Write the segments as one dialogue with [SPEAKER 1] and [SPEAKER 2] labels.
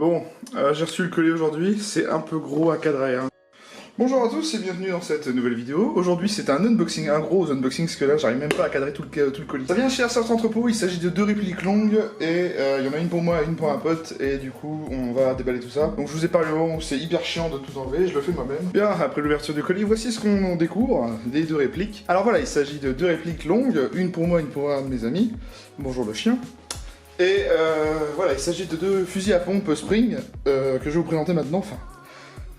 [SPEAKER 1] Bon, j'ai reçu le colis aujourd'hui, c'est un peu gros à cadrer. Hein. Bonjour à tous et bienvenue dans cette nouvelle vidéo. Aujourd'hui c'est un unboxing, un gros unboxing, parce que là j'arrive même pas à cadrer tout le colis. Ça vient chez Airsoft Entrepôt, il s'agit de 2 répliques longues, et il y en a une pour moi et une pour un pote, et du coup on va déballer tout ça. Donc je vous ai parlé au moment où c'est hyper chiant de tout enlever, je le fais moi-même. Bien, après l'ouverture du colis, voici ce qu'on découvre, des 2 répliques. Alors voilà, il s'agit de 2 répliques longues, une pour moi, une pour un de mes amis. Bonjour le chien. Et voilà, il s'agit de 2 fusils à pompe Spring, que je vais vous présenter maintenant, enfin...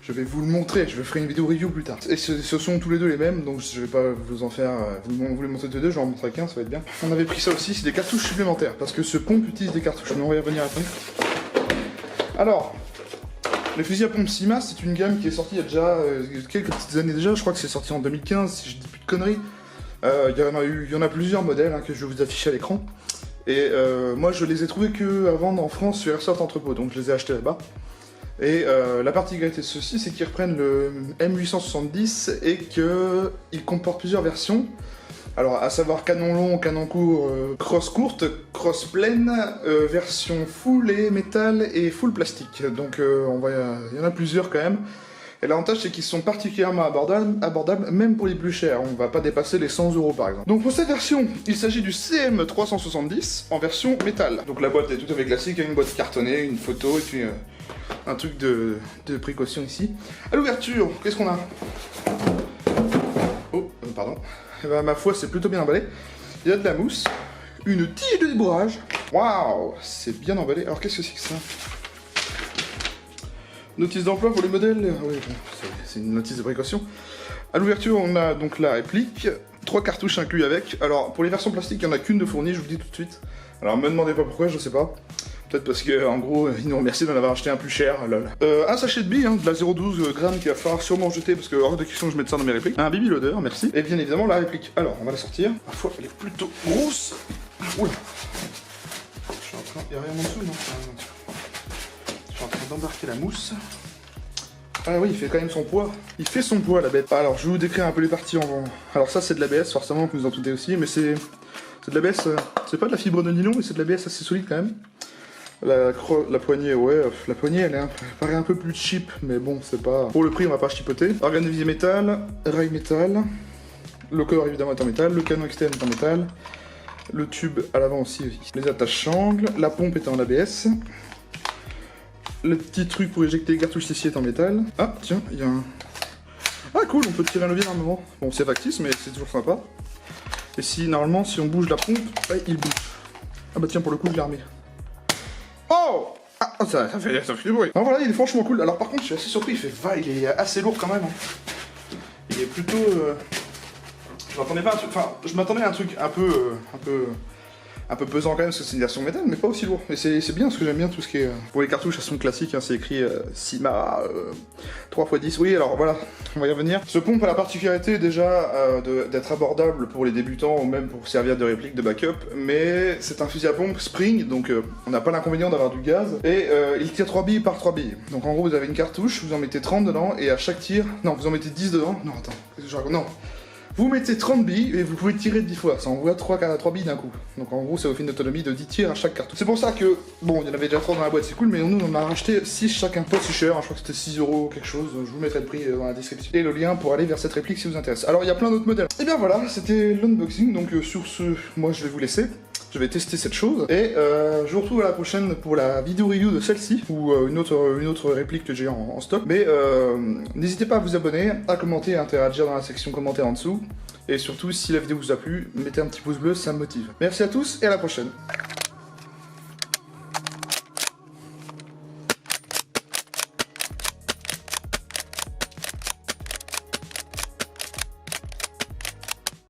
[SPEAKER 1] Je vais vous le montrer, je ferai une vidéo review plus tard. Et ce sont tous les 2 les mêmes, donc je vais pas vous en faire... vous les montrer tous les 2, je vais en montrer qu'un, ça va être bien. On avait pris ça aussi, c'est des cartouches supplémentaires, parce que ce pompe utilise des cartouches, mais on va y revenir après. Alors, les fusils à pompe Sima, c'est une gamme qui est sortie il y a déjà quelques petites années déjà, je crois que c'est sorti en 2015, si je dis plus de conneries. Il y en a plusieurs modèles hein, que je vais vous afficher à l'écran. Et moi je les ai trouvés que à vendre en France sur Airsoft Entrepôt, donc je les ai achetés là-bas. Et la particularité de ceux-ci, c'est qu'ils reprennent le M870 et qu'ils comportent plusieurs versions. Alors, à savoir canon long, canon court, crosse courte, crosse pleine, version full et métal et full plastique. Donc il y en a plusieurs quand même. Et l'avantage, c'est qu'ils sont particulièrement abordables, même pour les plus chers. On va pas dépasser les 100 € par exemple. Donc pour cette version, il s'agit du CM370 en version métal. Donc la boîte est tout à fait classique, il y a une boîte cartonnée, une photo et puis un truc de précaution ici. À l'ouverture, qu'est-ce qu'on a? Oh, pardon. Eh ben, ma foi, c'est plutôt bien emballé. Il y a de la mousse, une tige de débourrage. Waouh, c'est bien emballé. Alors qu'est-ce que c'est que ça? Notice d'emploi pour les modèles, oui, bon, c'est une notice de précaution. À l'ouverture, on a donc la réplique, 3 cartouches inclus avec. Alors, pour les versions plastiques, il n'y en a qu'une de fournie, je vous le dis tout de suite. Alors, me demandez pas pourquoi, je sais pas. Peut-être parce que, en gros, ils nous remercient d'en avoir acheté un plus cher, lol. Un sachet de billes, hein, de la 0,12 grammes qu'il va falloir sûrement jeter, parce que hors de question que je mette ça dans mes répliques. Un bibi loader, merci. Et bien évidemment, la réplique. Alors, on va la sortir. Ma foi, elle est plutôt grosse. Oula. Je suis en train... Il n'y a rien en dessous, non? Je suis en train d'embarquer la mousse. Ah oui, il fait quand même son poids. Il fait son poids, la bête. Alors, je vais vous décrire un peu les parties en... Alors ça, c'est de l'ABS, forcément, que vous en doutez aussi, mais c'est de l'ABS... c'est pas de la fibre de nylon, mais c'est de l'ABS assez solide quand même. La poignée, ouais, la poignée, elle paraît un peu plus cheap, mais bon, c'est pas... Pour le prix, on va pas chipoter. Organe de visée métal, rail métal, le corps, évidemment, est en métal, le canon externe est en métal, le tube à l'avant aussi, les attaches sangles, la pompe est en ABS. Le petit truc pour éjecter les cartouches ici est en métal. Ah, tiens, il y a un... Ah, cool, on peut tirer un levier normalement. Bon, c'est factice, mais c'est toujours sympa. Et si, normalement, si on bouge la pompe, ouais, il bouge. Ah bah tiens, pour le coup, je l'ai remis. Oh! Ah, ça fait du bruit. Alors voilà, il est franchement cool. Alors par contre, je suis assez surpris, il est assez lourd quand même. Hein. Il est plutôt... Je m'attendais pas à un truc... Enfin, je m'attendais à un truc un peu pesant quand même, parce que c'est une version métal, mais pas aussi lourd. Et c'est bien, parce que j'aime bien tout ce qui est... Pour les cartouches, elles sont classiques, hein, c'est écrit Sima 3x10. Oui, alors voilà, on va y revenir. Ce pompe a la particularité déjà d'être abordable pour les débutants, ou même pour servir de réplique, de backup, mais c'est un fusil à pompe Spring, donc on n'a pas l'inconvénient d'avoir du gaz, et il tire 3 billes par 3 billes. Donc en gros, vous avez une cartouche, vous en mettez 30 dedans, et à chaque tir... Non, vous en mettez 10 dedans. Non, attends, qu'est-ce que je raconte? Non. Vous mettez 30 billes et vous pouvez tirer 10 fois, ça envoie 3 billes d'un coup. Donc en gros ça vous fait une autonomie de 10 tirs à chaque cartouche. C'est pour ça que, bon, il y en avait déjà 3 dans la boîte, c'est cool, mais nous on en a racheté 6 chacun, pas si cher, hein, je crois que c'était 6 € quelque chose, je vous mettrai le prix dans la description. Et le lien pour aller vers cette réplique si vous intéresse. Alors il y a plein d'autres modèles. Et bien voilà, c'était l'unboxing, donc sur ce, moi je vais vous laisser. Je vais tester cette chose, et je vous retrouve à la prochaine pour la vidéo review de celle-ci, ou une autre réplique que j'ai en stock. Mais n'hésitez pas à vous abonner, à commenter, à interagir dans la section commentaires en dessous. Et surtout, si la vidéo vous a plu, mettez un petit pouce bleu, ça me motive. Merci à tous, et à la prochaine.